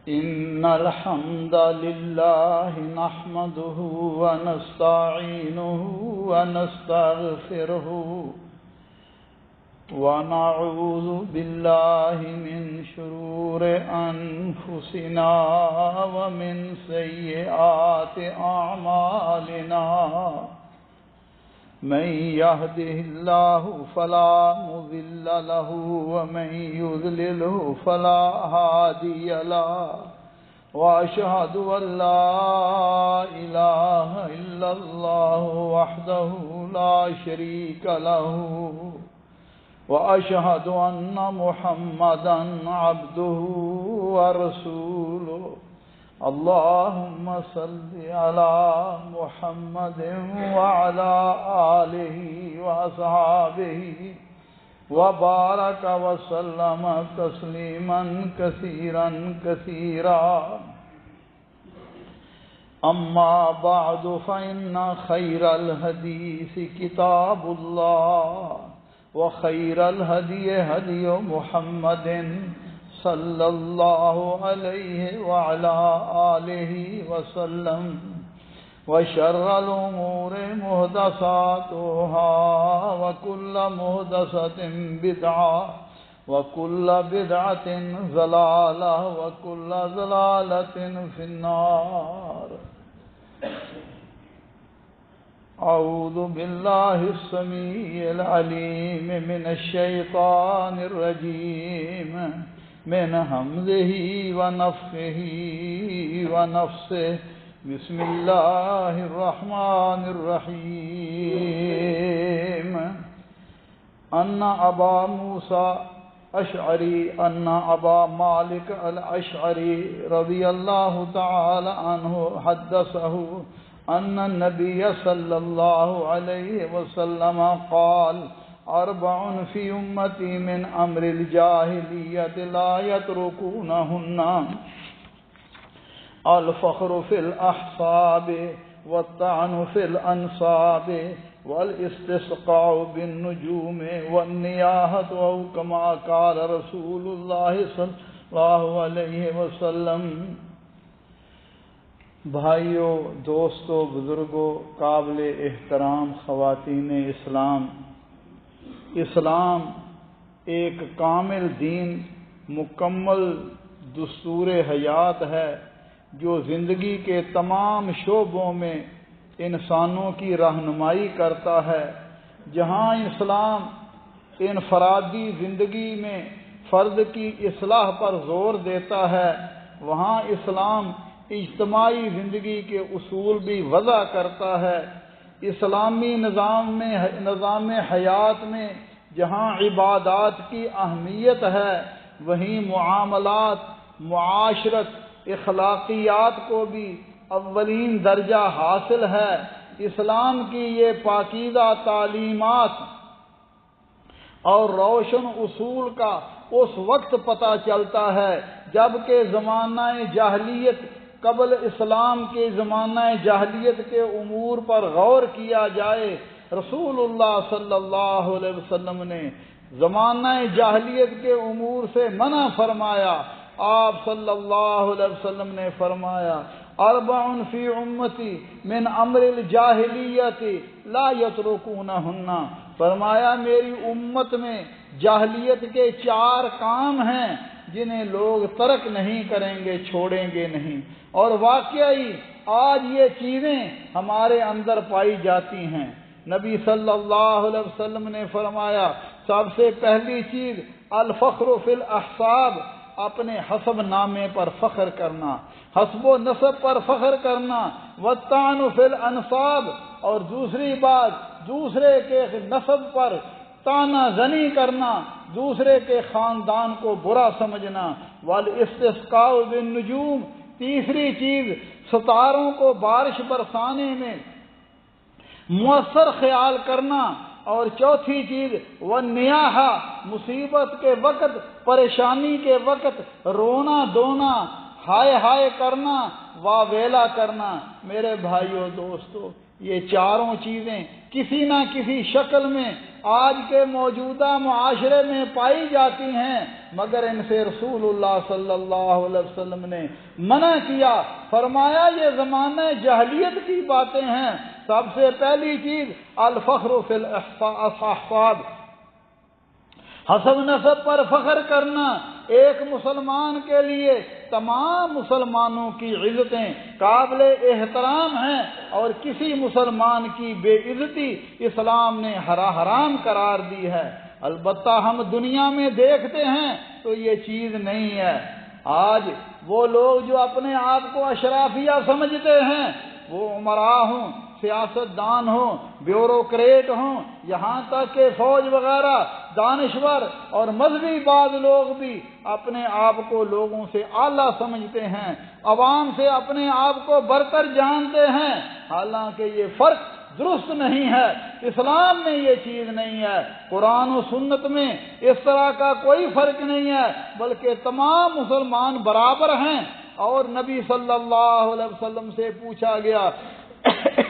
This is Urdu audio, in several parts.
إن الحمد لله نحمده ونستعينه ونستغفره ونعوذ بالله من شرور أنفسنا ومن سيئات أعمالنا من يهده الله فلا مضل له ومن يضلله فلا هادي له وأشهد أن لا إله إلا الله وحده لا شريك له وأشهد أن محمدا عبده ورسوله اللهم صل على محمد وعلى آله وأصحابه وبارك وسلم تسليما كثيرا كثيرا أما بعد فإن خير الحديث كتاب الله وخير الهدي هدي محمد صلى الله عليه وعلى آله وسلم وشر الأمور محدثاتها وكل محدثة بدعة وكل بدعة ضلالة وكل ضلالة في النار. أعوذ بالله السميع العليم من الشيطان الرجيم من همزه ونفخه ونفسه بسم الله الرحمن الرحيم. أن أبا موسى أشعري أن أبا مالك الأشعري رضي الله تعالى عنه حدثه أن النبي صلى الله عليه وسلم قال أربع في أمتي من أمر الجاهلية لا يتركونهن الفخر في الأحصاب والطعن في الأنصاب والاستسقاء بالنجوم والنياحة أو كما قال رسول الله صلى الله عليه وسلم. بھائیو، دوستو، بزرگو، قابل احترام خواتین اسلام، اسلام ایک کامل دین، مکمل دستور حیات ہے جو زندگی کے تمام شعبوں میں انسانوں کی رہنمائی کرتا ہے. جہاں اسلام انفرادی زندگی میں فرد کی اصلاح پر زور دیتا ہے، وہاں اسلام اجتماعی زندگی کے اصول بھی وضع کرتا ہے. اسلامی نظام حیات میں جہاں عبادات کی اہمیت ہے، وہیں معاملات، معاشرت، اخلاقیات کو بھی اولین درجہ حاصل ہے. اسلام کی یہ پاکیزہ تعلیمات اور روشن اصول کا اس وقت پتہ چلتا ہے جبکہ زمانہ جاہلیت، قبل اسلام کے زمانہ جاہلیت کے امور پر غور کیا جائے. رسول اللہ صلی اللہ علیہ وسلم نے زمانہ جاہلیت کے امور سے منع فرمایا. آپ صلی اللہ علیہ وسلم نے فرمایا اربع فی امتی من امر الجاہلیت لا یترکونہن. فرمایا میری امت میں جاہلیت کے 4 کام ہیں جنہیں لوگ ترک نہیں کریں گے، چھوڑیں گے نہیں. اور واقعی آج یہ چیزیں ہمارے اندر پائی جاتی ہیں. نبی صلی اللہ علیہ وسلم نے فرمایا سب سے پہلی چیز الفخر فی الاحساب، اپنے حسب نامے پر فخر کرنا، حسب و نسب پر فخر کرنا. والطعن فی الانصاب، اور دوسری بات دوسرے کے نسب پر طعنہ زنی کرنا، دوسرے کے خاندان کو برا سمجھنا. والاستسقاء بالنجوم، تیسری چیز ستاروں کو بارش برسانے میں مؤثر خیال کرنا. اور چوتھی چیز والنیاحہ، مصیبت کے وقت، پریشانی کے وقت رونا دھونا، ہائے ہائے کرنا، واہ ویلا کرنا. میرے بھائیو دوستو، یہ چاروں چیزیں کسی نہ کسی شکل میں آج کے موجودہ معاشرے میں پائی جاتی ہیں، مگر ان سے رسول اللہ صلی اللہ علیہ وسلم نے منع کیا، فرمایا یہ زمانہ جاہلیت کی باتیں ہیں۔ سب سے پہلی چیز الفخر فی الاحفاد، حسب نسب پر فخر کرنا ایک مسلمان کے لیے تمام مسلمانوں کی عزتیں قابل احترام ہیں، اور کسی مسلمان کی بے عزتی اسلام نے حرام قرار دی ہے۔ البتہ ہم دنیا میں دیکھتے ہیں تو یہ چیز نہیں ہے۔ آج وہ لوگ جو اپنے آپ کو اشرافیہ سمجھتے ہیں، وہ عمراء ہوں، سیاست دان ہوں، بیوروکریٹ ہوں، یہاں تک کہ فوج وغیرہ، دانشور اور مذہبی بعض لوگ بھی اپنے آپ کو لوگوں سے اعلیٰ سمجھتے ہیں، عوام سے اپنے آپ کو برتر جانتے ہیں، حالانکہ یہ فرق درست نہیں ہے۔ اسلام میں یہ چیز نہیں ہے، قرآن و سنت میں اس طرح کا کوئی فرق نہیں ہے، بلکہ تمام مسلمان برابر ہیں۔ اور نبی صلی اللہ علیہ وسلم سے پوچھا گیا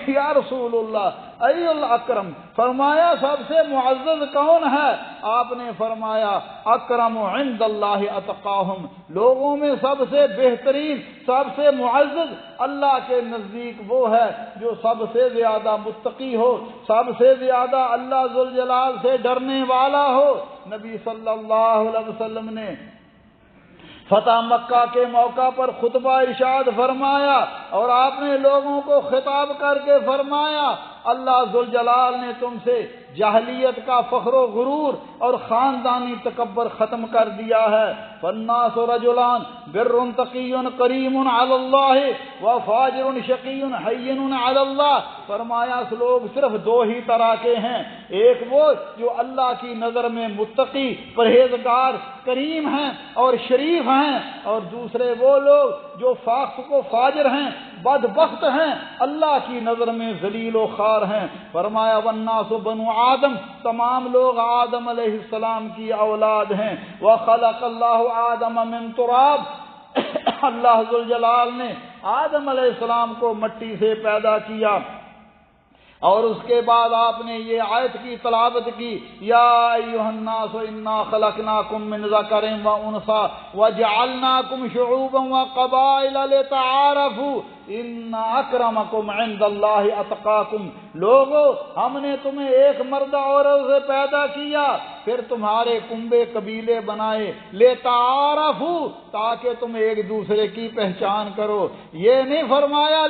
یا رسول اللہ ای الاکرم، فرمایا سب سے معزز کون ہے؟ آپ نے فرمایا اکرم عند اللہ اتقاہم، لوگوں میں سب سے بہترین، سب سے معزز اللہ کے نزدیک وہ ہے جو سب سے زیادہ متقی ہو، سب سے زیادہ اللہ ذوالجلال سے ڈرنے والا ہو۔ نبی صلی اللہ علیہ وسلم نے فتح مکہ کے موقع پر خطبہ ارشاد فرمایا، اور آپ نے لوگوں کو خطاب کر کے فرمایا اللہ ذوالجلال نے تم سے جاہلیت کا فخر و غرور اور خاندانی تکبر ختم کر دیا ہے۔ فالناس رجلان بر تقی کریم علی اللہ و فاجر شقی حین علی اللہ، فرمایا لوگ صرف دو ہی طرح کے ہیں، ایک وہ جو اللہ کی نظر میں متقی، پرہیزگار، کریم ہیں اور شریف ہیں، اور دوسرے وہ لوگ جو فاسق و فاجر ہیں، بدبخت ہیں، اللہ کی نظر میں ذلیل و خوار ہیں۔ فرمایا والناس بنو آدم، تمام لوگ آدم علیہ السلام کی اولاد ہیں۔ وخلق اللہ آدم من تراب، اللہ ذوالجلال نے آدم علیہ السلام کو مٹی سے پیدا کیا، اور اس کے بعد آپ نے یہ آیت کی تلاوت کی یا ایھا الناس انا خلقناکم من ذکر و انثی وجعلناکم شعوبا وقبائل لتعارفوا ان اکرمکم عند اللہ اتقاکم، لوگو ہم نے تمہیں ایک مرد عورت سے پیدا کیا، پھر تمہارے کنبے قبیلے بنائے، لتعارفوا، تاکہ تم ایک دوسرے کی پہچان کرو۔ یہ نہیں فرمایا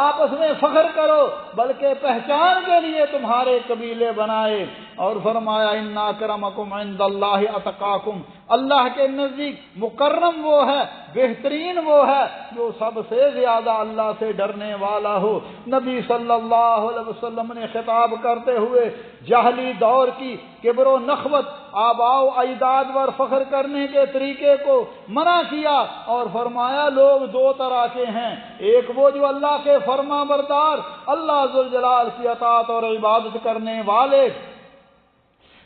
آپس میں فخر کرو، بلکہ پہچان کے لیے تمہارے قبیلے بنائے۔ اور فرمایا ان اکرمکم عند اللہ اتقاکم، اللہ کے نزدیک مکرم وہ ہے، بہترین وہ ہے جو سب سے زیادہ اللہ سے ڈرنے والا ہو۔ نبی صلی اللہ علیہ وسلم نے خطاب کرتے ہوئے جاہلی دور کی کبر و نخوت، آباء و اجداد پر فخر کرنے کے طریقے کو منع کیا، اور فرمایا لوگ دو طرح کے ہیں، ایک وہ جو اللہ کے فرما بردار، اللہ ذوالجلال کی اطاعت اور عبادت کرنے والے،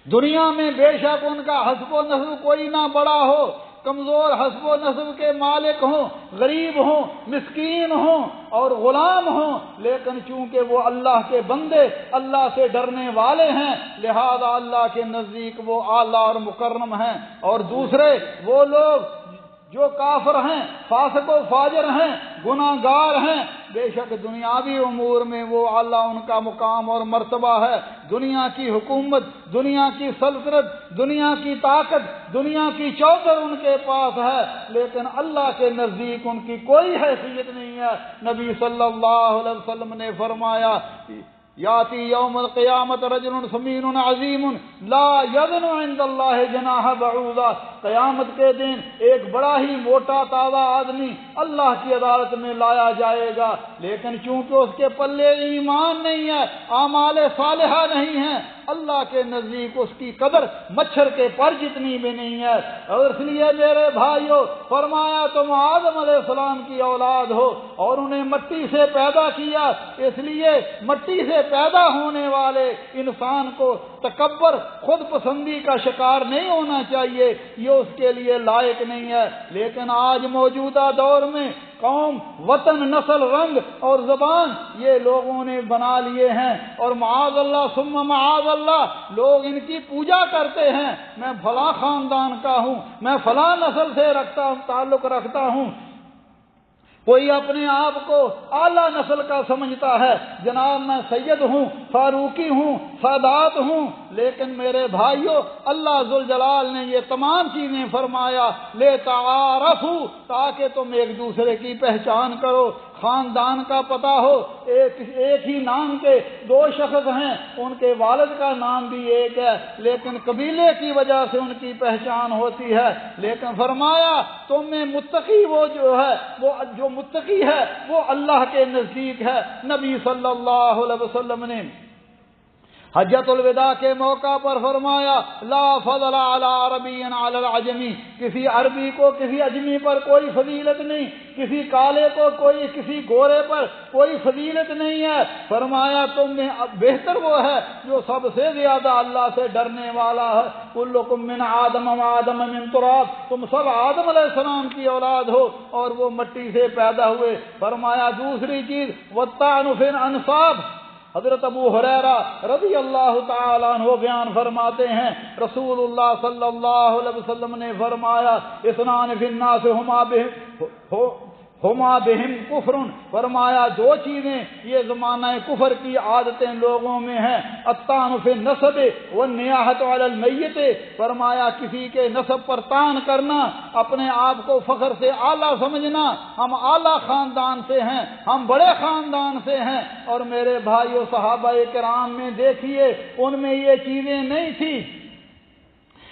دنیا میں بے شک ان کا حسب و نسب کوئی نہ بڑا ہو، کمزور حسب و نسب کے مالک ہوں، غریب ہوں، مسکین ہوں اور غلام ہوں، لیکن چونکہ وہ اللہ کے بندے، اللہ سے ڈرنے والے ہیں، لہذا اللہ کے نزدیک وہ اعلیٰ اور مکرم ہیں۔ اور دوسرے وہ لوگ جو کافر ہیں، فاسق و فاجر ہیں، گناہ گار ہیں، بے شک دنیاوی امور میں وہ اعلیٰ ان کا مقام اور مرتبہ ہے، دنیا کی حکومت، دنیا کی سلطنت، دنیا کی طاقت، دنیا کی چوکر ان کے پاس ہے، لیکن اللہ کے نزدیک ان کی کوئی حیثیت نہیں ہے۔ نبی صلی اللہ علیہ وسلم نے فرمایا یاتی یوم القیامت رجل سمین عظیم لا یدن عند اللہ جناح بعوضہ، قیامت کے دن ایک بڑا ہی موٹا تازہ آدمی اللہ کی عدالت میں لایا جائے گا، لیکن چونکہ اس کے پلے ایمان نہیں ہے، اعمال صالحہ نہیں ہیں، اللہ کے نزدیک اس کی قدر مچھر کے پر جتنی بھی نہیں ہے۔ اور اس لیے میرے بھائیو، فرمایا تم آدم علیہ السلام کی اولاد ہو اور انہیں مٹی سے پیدا کیا، اس لیے مٹی سے پیدا ہونے والے انسان کو تکبر، خود پسندی کا شکار نہیں ہونا چاہیے، یہ اس کے لیے لائق نہیں ہے۔ لیکن آج موجودہ دور میں قوم، وطن، نسل، رنگ اور زبان یہ لوگوں نے بنا لیے ہیں، اور معاذ اللہ ثم معاذ اللہ لوگ ان کی پوجا کرتے ہیں، میں فلاں خاندان کا ہوں، میں فلاں نسل سے تعلق رکھتا ہوں۔ کوئی اپنے آپ کو اعلیٰ نسل کا سمجھتا ہے، جناب میں سید ہوں، فاروقی ہوں، سادات ہوں، لیکن میرے بھائیوں اللہ ذوالجلال نے یہ تمام چیزیں فرمایا لے تعارفوا، تاکہ تم ایک دوسرے کی پہچان کرو، خاندان کا پتہ ہو۔ ایک ہی نام کے دو شخص ہیں، ان کے والد کا نام بھی ایک ہے، لیکن قبیلے کی وجہ سے ان کی پہچان ہوتی ہے۔ لیکن فرمایا تم میں متقی وہ جو متقی ہے وہ اللہ کے نزدیک ہے۔ نبی صلی اللہ علیہ وسلم نے حجۃ الوداع کے موقع پر فرمایا لا فضل علی عربی علی العجمی، کسی عربی کو کسی اجمی پر کوئی فضیلت نہیں، کسی کالے کو کسی گورے پر کوئی فضیلت نہیں ہے۔ فرمایا تم میں بہتر وہ ہے جو سب سے زیادہ اللہ سے ڈرنے والا ہے۔ کلکم من آدم و آدم من تراب، تم سب آدم علیہ السلام کی اولاد ہو اور وہ مٹی سے پیدا ہوئے۔ فرمایا دوسری چیز والطعن فی الانساب، حضرت ابو ہریرہ رضی اللہ تعالیٰ عنہ بیان فرماتے ہیں رسول اللہ صلی اللہ علیہ وسلم نے فرمایا اثنان فی الناس ہما بہم کفر، فرمایا دو چیزیں یہ زمانہ کفر کی عادتیں لوگوں میں ہیں، الطعن فی النسب والنیاحۃ علی المیت، فرمایا کسی کے نسب پر طعن کرنا، اپنے آپ کو فخر سے اعلیٰ سمجھنا، ہم اعلیٰ خاندان سے ہیں، ہم بڑے خاندان سے ہیں۔ اور میرے بھائیو صحابہ کرام میں دیکھیے ان میں یہ چیزیں نہیں تھی۔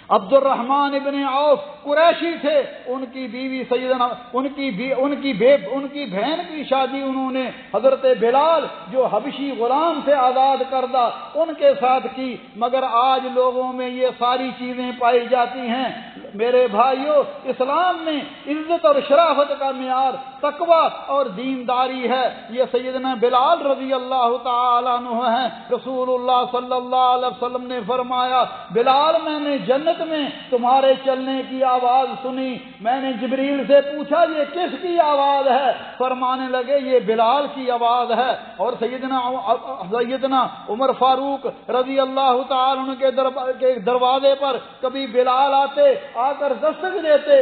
عبد الرحمن ابن عوف قریشی تھے، ان کی بیوی سیدنا ان کی بہن کی شادی انہوں نے حضرت بلال جو حبشی غلام سے آزاد کردہ ان کے ساتھ کی، مگر آج لوگوں میں یہ ساری چیزیں پائی جاتی ہیں۔ میرے بھائیوں اسلام میں عزت اور شرافت کا معیار تقوی اور دینداری ہے۔ یہ سیدنا بلال رضی اللہ تعالیٰ عنہ ہیں، رسول اللہ صلی اللہ علیہ وسلم نے فرمایا بلال میں نے جنت میں تمہارے چلنے کی آواز سنی، میں نے جبریل سے پوچھا یہ کس کی آواز ہے؟ فرمانے لگے یہ بلال کی آواز ہے۔ اور سیدنا عمر فاروق رضی اللہ تعالیٰ عنہ کے دروازے پر کبھی بلال آتے، آ کر دستک دیتے،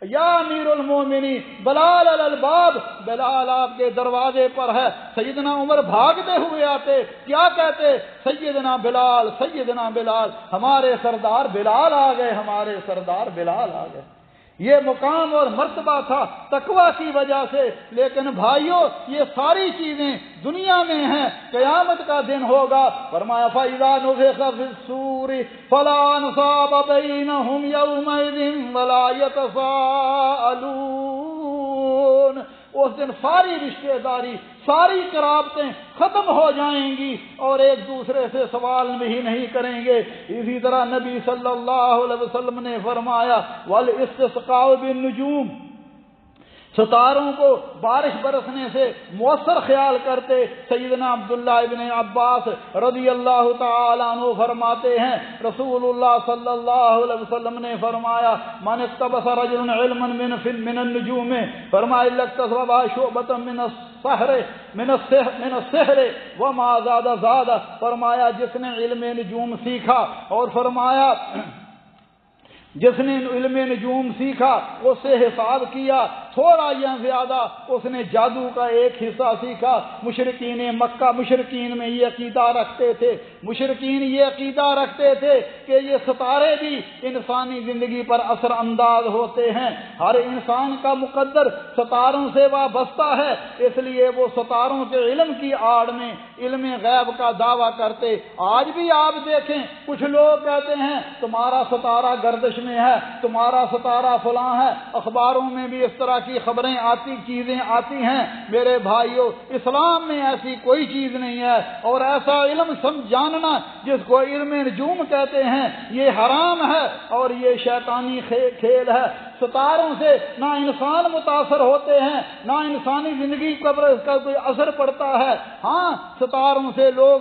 یا امیر المومنین بلال علی الباب، بلال آپ کے دروازے پر ہے۔ سیدنا عمر بھاگتے ہوئے آتے، کیا کہتے؟ سیدنا بلال، سیدنا بلال، ہمارے سردار بلال آ گئے، ہمارے سردار بلال آ گئے۔ یہ مقام اور مرتبہ تھا تقوی کی وجہ سے۔ لیکن بھائیوں یہ ساری چیزیں دنیا میں ہیں، قیامت کا دن ہوگا۔ فرمایا فَإِذَا نُفِخَ فِي الصُّورِ فَلَا أَنْصَابَ بَيْنَهُمْ يَوْمَئِذٍ وَلَا يَتَسَاءَلُونَ، اس دن ساری رشتہ داری، ساری قرابتیں ختم ہو جائیں گی اور ایک دوسرے سے سوال بھی نہیں کریں گے۔ اسی طرح نبی صلی اللہ علیہ وسلم نے فرمایا والاستسقاء بالنجوم، ستاروں کو بارش برسنے سے مؤثر خیال کرتے۔ سیدنا عبداللہ ابن عباس رضی اللہ تعالیٰ عنہ فرماتے ہیں رسول اللہ صلی اللہ علیہ وسلم نے فرمایا من اقتبس رجل علما من النجوم، فرمایا اکتسب شعبۃ من السحر وما زاد، فرمایا جس نے علم نجوم سیکھا اور فرمایا جس نے علم نجوم سیکھا اس سے حساب کیا تھوڑا یا زیادہ، اس نے جادو کا ایک حصہ سیکھا۔ مشرکین مکہ مشرکین میں یہ عقیدہ رکھتے تھے، مشرکین یہ عقیدہ رکھتے تھے کہ یہ ستارے بھی انسانی زندگی پر اثر انداز ہوتے ہیں، ہر انسان کا مقدر ستاروں سے وابستہ ہے، اس لیے وہ ستاروں کے علم کی آڑ میں علم غیب کا دعویٰ کرتے۔ آج بھی آپ دیکھیں کچھ لوگ کہتے ہیں تمہارا ستارہ گردش میں ہے، تمہارا ستارہ فلاں ہے، اخباروں میں بھی اس طرح کی خبریں آتی، چیزیں آتی ہیں۔ میرے بھائیوں اسلام میں ایسی کوئی چیز نہیں ہے، اور ایسا علم جاننا جس کو علم نجوم کہتے ہیں یہ حرام ہے اور یہ شیطانی کھیل ہے۔ ستاروں سے نہ انسان متاثر ہوتے ہیں، نہ انسانی زندگی پر اس کا کوئی اثر پڑتا ہے۔ ہاں ستاروں سے لوگ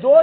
2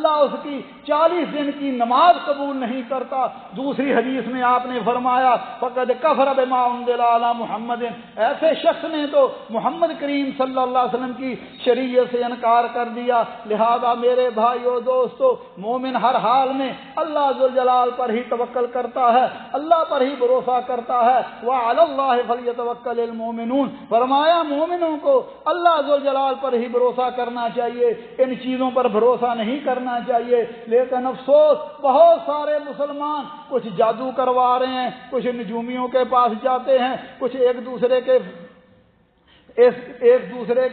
اللہ اس کی 40 دن کی نماز قبول نہیں کرتا۔ دوسری حدیث میں آپ نے فرمایا فقد کفر بما انزل علی محمد، ایسے شخص نے تو محمد کریم صلی اللہ علیہ وسلم کی شریعت سے انکار کر دیا۔ لہذا میرے بھائیو دوستو، مومن ہر حال میں اللہ ذوالجلال پر ہی توکل کرتا ہے، اللہ پر ہی بھروسہ کرتا ہے۔ وعلی اللہ فلیتوکل المؤمنون، فرمایا مومنوں کو اللہ ذوالجلال پر ہی بھروسہ کرنا چاہیے، ان چیزوں پر بھروسہ نہیں کرنا چاہیے۔ لیکن افسوس، بہت سارے مسلمان کچھ جادو کروا رہے ہیں، کچھ نجومیوں کے پاس جاتے ہیں، کچھ ایک دوسرے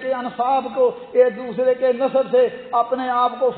کے انصاب کو، ایک دوسرے کے نسب سے اپنے آپ کو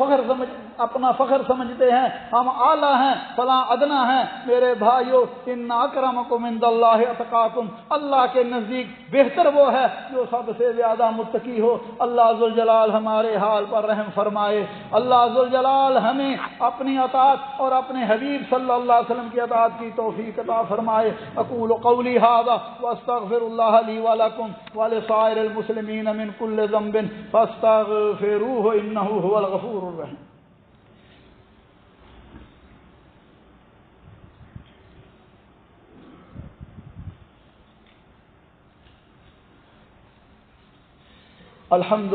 اپنا فخر سمجھتے ہیں، ہم اعلیٰ ہیں، فلاں ادنا ہیں۔ میرے بھائیو، ان اکرمکم عند اللہ اتقاکم، اللہ کے نزدیک بہتر وہ ہے جو سب سے زیادہ متقی ہو۔ اللہ ذوالجلال ہمارے حال پر رحم فرمائے، اللہ ذوالجلال ہمیں اپنی اطاعت اور اپنے حبیب صلی اللہ علیہ وسلم کی اطاعت کی توفیق عطا فرمائے۔ اقول قولی ھذا واستغفر اللہ لی ولکم ولسائر المسلمین من کل ذنب فاستغفروہ انہ ھو الغفور الرحیم۔ الحمد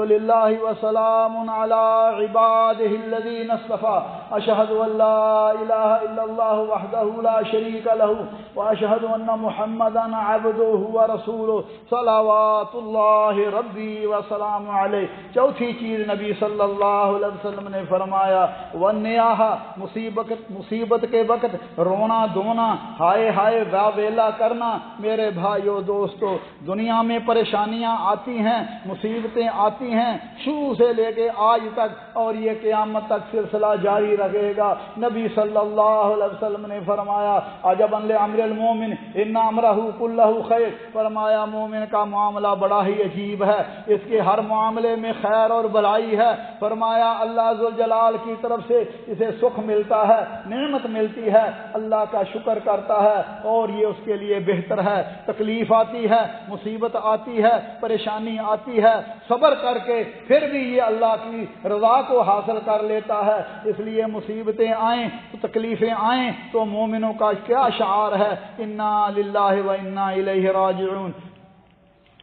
للہ وسلام علی عبادہ الذین اصطفیٰ، اشہد ان لا الہ الا اللہ وحدہ لا شریک لہ واشہد ان محمدا عبدہ ورسولہ صلوات اللہ ربی وسلام علیہ۔ چوتھی چیز نبی صلی اللہ علیہ وسلم نے فرمایا والنیاحہ، مصیبت کے وقت رونا دھونا، ہائے ہائے واویلا کرنا۔ میرے بھائیو دوستو، دنیا میں پریشانیاں آتی ہیں، مصیبتیں آتی ہیں، شروع سے لے کے آج تک، اور یہ قیامت تک سلسلہ جاری رہے گا۔ نبی صلی اللہ علیہ وسلم نے فرمایا عجبا لامر المومن ان امرہ کلہ خیر، فرمایا مومن کا معاملہ بڑا ہی عجیب ہے، اس کے ہر معاملے میں خیر اور بھلائی ہے۔ فرمایا اللہ ذوالجلال کی طرف سے اسے سکھ ملتا ہے، نعمت ملتی ہے، اللہ کا شکر کرتا ہے اور یہ اس کے لیے بہتر ہے۔ تکلیف آتی ہے، مصیبت آتی ہے، پریشانی آتی ہے، صبر کر کے پھر بھی یہ اللہ کی رضا کو حاصل کر لیتا ہے۔ اس لیے مصیبتیں آئیں، تکلیفیں آئیں تو مومنوں کا کیا شعار ہے، انا للہ و انا الیہ راجعون،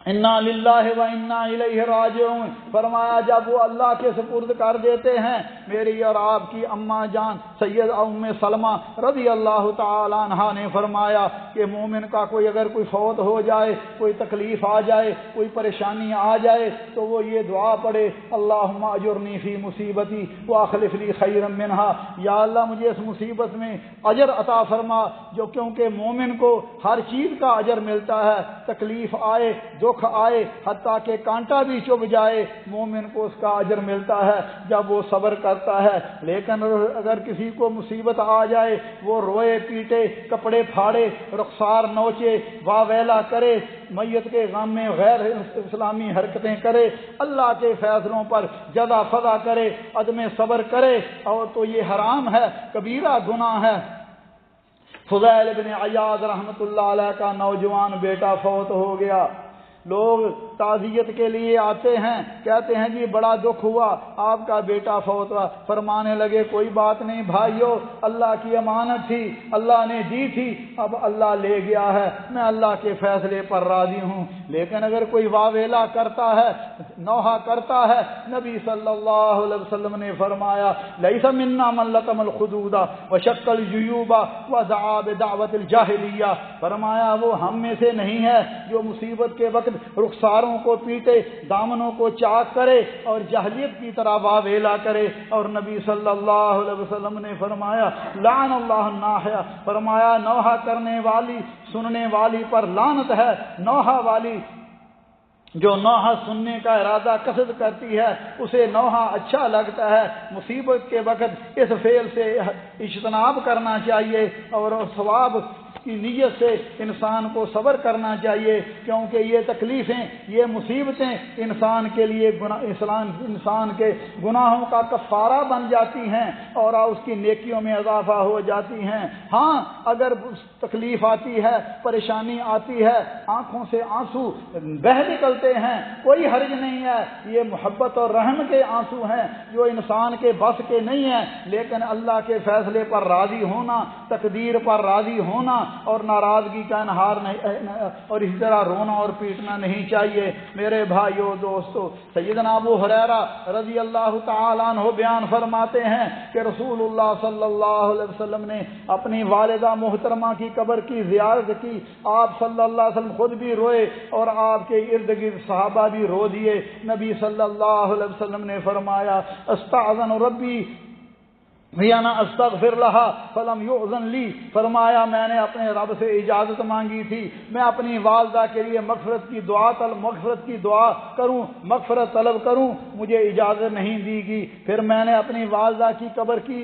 انا للہ و انا الیہ راجعون۔ فرمایا جب وہ اللہ کے سپرد کر دیتے ہیں، میری اور آپ کی اماں جان سید ام سلمہ رضی اللہ تعالی عنہا نے فرمایا کہ مومن کا اگر کوئی فوت ہو جائے، کوئی تکلیف آ جائے، کوئی پریشانی آ جائے تو وہ یہ دعا پڑھے اللہم اجرنی فی مصیبتی واخلف لی خیرا منہا، یا اللہ مجھے اس مصیبت میں اجر عطا فرما۔ جو کیونکہ مومن کو ہر چیز کا اجر ملتا ہے، تکلیف آئے، دکھ آئے، حتیٰ کہ کانٹا بھی چبھ جائے، مومن کو اس کا اجر ملتا ہے جب وہ صبر کرتا ہے۔ لیکن اگر کسی کو مصیبت آ جائے، وہ روئے پیٹے، کپڑے پھاڑے، رخسار نوچے، واویلا کرے، میت کے غم میں غیر اسلامی حرکتیں کرے، اللہ کے فیصلوں پر جزا فضا کرے، عدم صبر کرے، اور تو یہ حرام ہے، کبیرہ گناہ ہے۔ فضیل بن عیاض رحمۃ اللہ علیہ کا نوجوان بیٹا فوت ہو گیا، لوگ تعزیت کے لیے آتے ہیں، کہتے ہیں جی بڑا دکھ ہوا، آپ کا بیٹا فوت ہوا۔ فرمانے لگے کوئی بات نہیں بھائیو، اللہ کی امانت تھی، اللہ نے دی تھی، اب اللہ لے گیا ہے، میں اللہ کے فیصلے پر راضی ہوں۔ لیکن اگر کوئی واویلا کرتا ہے، نوحہ کرتا ہے، نبی صلی اللہ علیہ وسلم نے فرمایا لیس منا من لطم الخدود وشق الجیوب ودعا بدعوت الجاہلیہ، فرمایا وہ ہم میں سے نہیں ہے جو مصیبت کے وقت رخساروں کو پیٹے، دامنوں کو چاک کرے اور جاہلیت کی طرح واویلا کرے۔ اور نبی صلی اللہ علیہ وسلم نے فرمایا لعن اللہ الناحیہ، فرمایا نوحہ کرنے والی، سننے والی پر لعنت ہے۔ نوحہ والی جو نوحہ سننے کا ارادہ قصد کرتی ہے، اسے نوحہ اچھا لگتا ہے، مصیبت کے وقت اس فعل سے اجتناب کرنا چاہیے اور ثواب کی نیت سے انسان کو صبر کرنا چاہیے، کیونکہ یہ تکلیفیں، یہ مصیبتیں انسان کے لیے انسان کے گناہوں کا کفارہ بن جاتی ہیں اور اس کی نیکیوں میں اضافہ ہو جاتی ہیں۔ ہاں اگر تکلیف آتی ہے، پریشانی آتی ہے، آنکھوں سے آنسو بہہ نکلتے ہیں، کوئی حرج نہیں ہے، یہ محبت اور رحم کے آنسو ہیں جو انسان کے بس کے نہیں ہیں، لیکن اللہ کے فیصلے پر راضی ہونا، تقدیر پر راضی ہونا اور ناراضگی کا انہار نہیں، اور اسی طرح رونا اور پیٹنا نہیں چاہیے۔ میرے بھائیو دوستو، سیدنا ابو ہریرہ رضی اللہ تعالیٰ عنہ بیان فرماتے ہیں کہ رسول اللہ صلی اللہ علیہ وسلم نے اپنی والدہ محترمہ کی قبر کی زیارت کی، آپ صلی اللہ علیہ وسلم خود بھی روئے اور آپ کے ارد گرد صحابہ بھی رو دیے۔ نبی صلی اللہ علیہ وسلم نے فرمایا استأذن ربی انا استغفر لها فلم یؤذن لی، فرمایا میں نے اپنے رب سے اجازت مانگی تھی میں اپنی والدہ کے لیے مغفرت کی دعا کروں، مغفرت طلب کروں، مجھے اجازت نہیں دی گئی۔ پھر میں نے اپنی والدہ کی قبر کی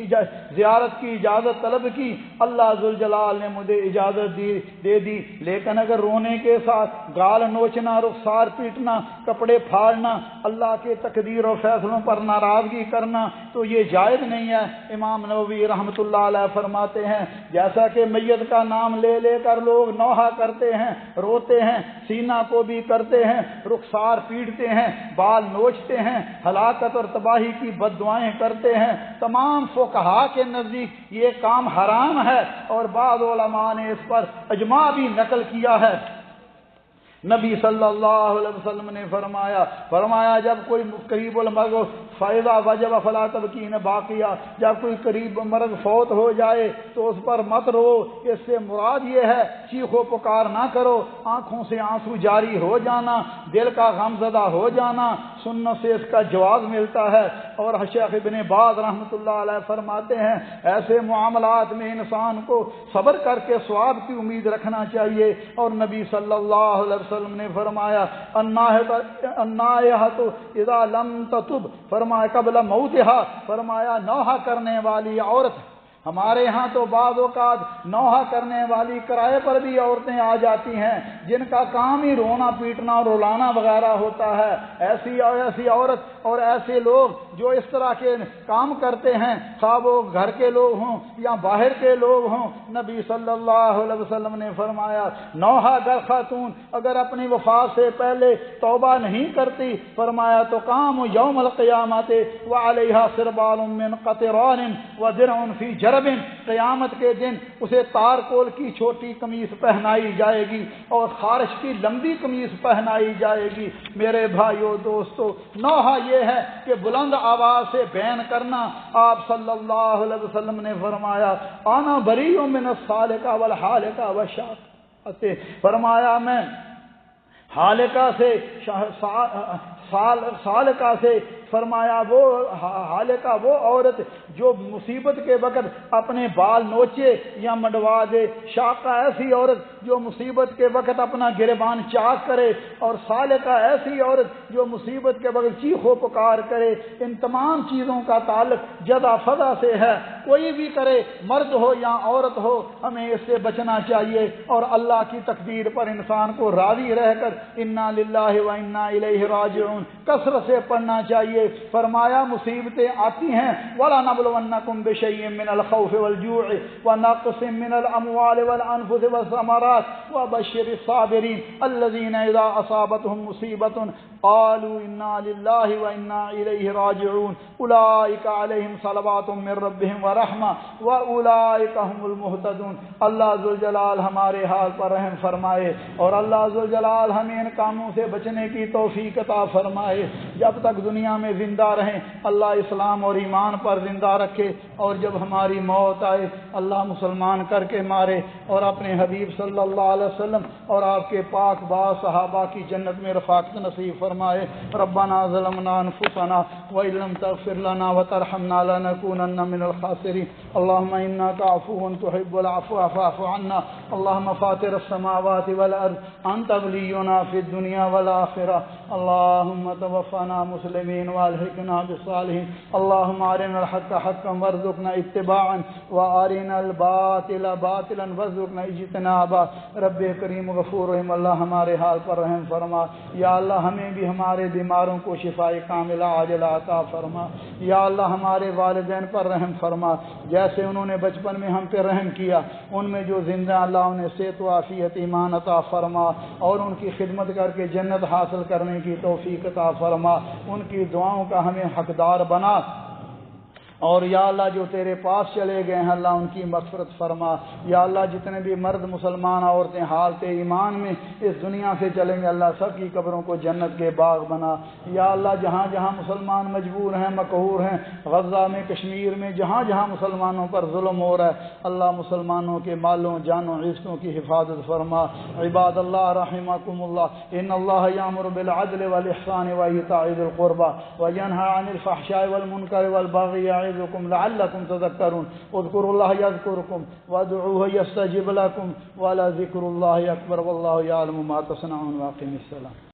زیارت کی اجازت طلب کی، اللہ ذوالجلال نے مجھے اجازت دے دی۔ لیکن اگر رونے کے ساتھ گال نوچنا، رخسار پیٹنا، کپڑے پھاڑنا، اللہ کے تقدیر اور فیصلوں پر ناراضگی کرنا تو یہ جائز نہیں ہے۔ امام نووی رحمۃ اللہ علیہ فرماتے ہیں جیسا کہ میت کا نام لے لے کر لوگ نوحہ کرتے ہیں، روتے ہیں، سینہ کو بھی کرتے ہیں، رخسار پیٹتے ہیں، بال نوچتے ہیں، ہلاکت اور تباہی کی بد دعائیں کرتے ہیں، تمام فقہا کے نزدیک یہ کام حرام ہے اور بعض علماء نے اس پر اجماع بھی نقل کیا ہے۔ نبی صلی اللہ علیہ وسلم نے فرمایا جب کوئی قریب المرض فائدہ وجب فلا تبکین باقیہ، جب کوئی قریب مرض فوت ہو جائے تو اس پر مت رو، اس سے مراد یہ ہے چیخ و پکار نہ کرو، آنکھوں سے آنسو جاری ہو جانا، دل کا غم زدہ ہو جانا، سنت سے اس کا جواز ملتا ہے۔ اور شیخ ابن باز رحمۃ اللہ علیہ فرماتے ہیں ایسے معاملات میں انسان کو صبر کر کے ثواب کی امید رکھنا چاہیے، اور نبی صلی اللہ علیہ وسلم نے فرمایا النائحۃ اذا لم تتب، فرمایا قبل موتہا، فرمایا نوحہ کرنے والی عورت، ہمارے ہاں تو بعض اوقات نوحہ کرنے والی کرائے پر بھی عورتیں آ جاتی ہیں جن کا کام ہی رونا پیٹنا اور رلانا وغیرہ ہوتا ہے، ایسی عورت اور ایسے لوگ جو اس طرح کے کام کرتے ہیں، خواہ وہ گھر کے لوگ ہوں یا باہر کے لوگ ہوں، نبی صلی اللہ علیہ وسلم نے فرمایا نوحہ گر خاتون اگر اپنی وفات سے پہلے توبہ نہیں کرتی، فرمایا تو کام یوم القیامت وعلیہا سربال من قطران ودرع فی جرب، قیامت کے دن اسے تارکول کی چھوٹی قمیص پہنائی جائے گی اور خارش کی لمبی قمیص پہنائی جائے گی۔ میرے بھائیو دوستو، نوحہ یہ ہے کہ بلند آواز سے بیان کرنا۔ آپ صلی اللہ علیہ وسلم نے فرمایا انا بریء من الصالقہ والحالقہ والشاقۃ، فرمایا میں حالقہ سے سالقہ سے، فرمایا وہ حالقہ وہ عورت جو مصیبت کے وقت اپنے بال نوچے یا منڈوا دے، شاقہ ایسی عورت جو مصیبت کے وقت اپنا گریبان چاک کرے، اور سالقہ ایسی عورت جو مصیبت کے وقت چیخ و پکار کرے۔ ان تمام چیزوں کا تعلق جدا فضا سے ہے، کوئی بھی کرے، مرد ہو یا عورت ہو، ہمیں اس سے بچنا چاہیے اور اللہ کی تقدیر پر انسان کو راضی رہ کر انا للہ و انا الیہ راجعون کثرت سے پڑھنا چاہیے۔ فرمایا مصیبتیں آتی ہیں وَلَنَبْلُوَنَّكُمْ بِشَيْءٍ مِّنَ الْخَوْفِ وَالْجُوعِ وَنَقْصٍ مِّنَ الْأَمْوَالِ وَالْأَنفُسِ وَالثَّمَرَاتِ وَبَشِّرِ الصَّابِرِينَ الَّذِينَ إِذَا أَصَابَتْهُمْ مُصِيبَةٌ قالوا انا للہ وانا الیہ راجعون اولئک علیہم صلوات من ربہم ورحمہ واولئک هم المہتدون۔ اللہ ذوالجلال ہمارے حال پر رحم فرمائے اور اللہ ذوالجلال ہمیں ان کاموں سے بچنے کی توفیق عطا فرمائے۔ جب تک دنیا میں زندہ رہیں اللہ اسلام اور ایمان پر زندہ رکھے، اور جب ہماری موت آئے اللہ مسلمان کر کے مارے، اور اپنے حبیب صلی اللہ علیہ وسلم اور آپ کے پاک باز صحابہ کی جنت میں رفاقت نصیب فرمائے۔ ربنا ظلمنا انفسنا وان لم تغفر لنا وترحمنا لنكونن من الخاسرين۔ اللهم انك عفو تحب العفو فاعف عنا اللهم فاطر السماوات والأرض أنت ولينا في الدنيا والآخرة اللهم توفنا مسلمين والحقنا بالصالحين اللهم أرنا الحق حقا وارزقنا اتباعا وأرنا الباطل باطلا وارزقنا اجتنابا رب کریم غفور رحیم اللہ ہمارے حال پر رحم فرما یا اللہ ہمیں بھی ہمارے بیماروں کو شفاء کاملہ عاجلہ عطا فرما یا اللہ ہمارے والدین پر رحم فرما جیسے انہوں نے بچپن میں ہم پہ رحم کیا ان میں جو زندہ اللہ انہیں صحت و عافیت ایمان عطا فرما اور ان کی خدمت کر کے جنت حاصل کرنے کی توفیق عطا فرما ان کی دعاؤں کا ہمیں حقدار بنا اور یا اللہ جو تیرے پاس چلے گئے ہیں اللہ ان کی مغفرت فرما یا اللہ جتنے بھی مرد مسلمان عورتیں حالت ایمان میں اس دنیا سے چلیں گے اللہ سب کی قبروں کو جنت کے باغ بنا یا اللہ جہاں جہاں مسلمان مجبور ہیں مقہور ہیں غزہ میں کشمیر میں جہاں جہاں مسلمانوں پر ظلم ہو رہا ہے اللہ مسلمانوں کے مالوں جانوں عزتوں کی حفاظت فرما عباد اللہ رحمکم اللہ ان اللہ یامر بالعدل والاحسان وایتاء ذی القربى وینہی عن الفحشاء والمنکر والبغی لعلكم تذكرون اذكروا الله يذكركم وادعوه يستجب لكم ولذكر الله أكبر والله يعلم ما تصنعون واقم السلام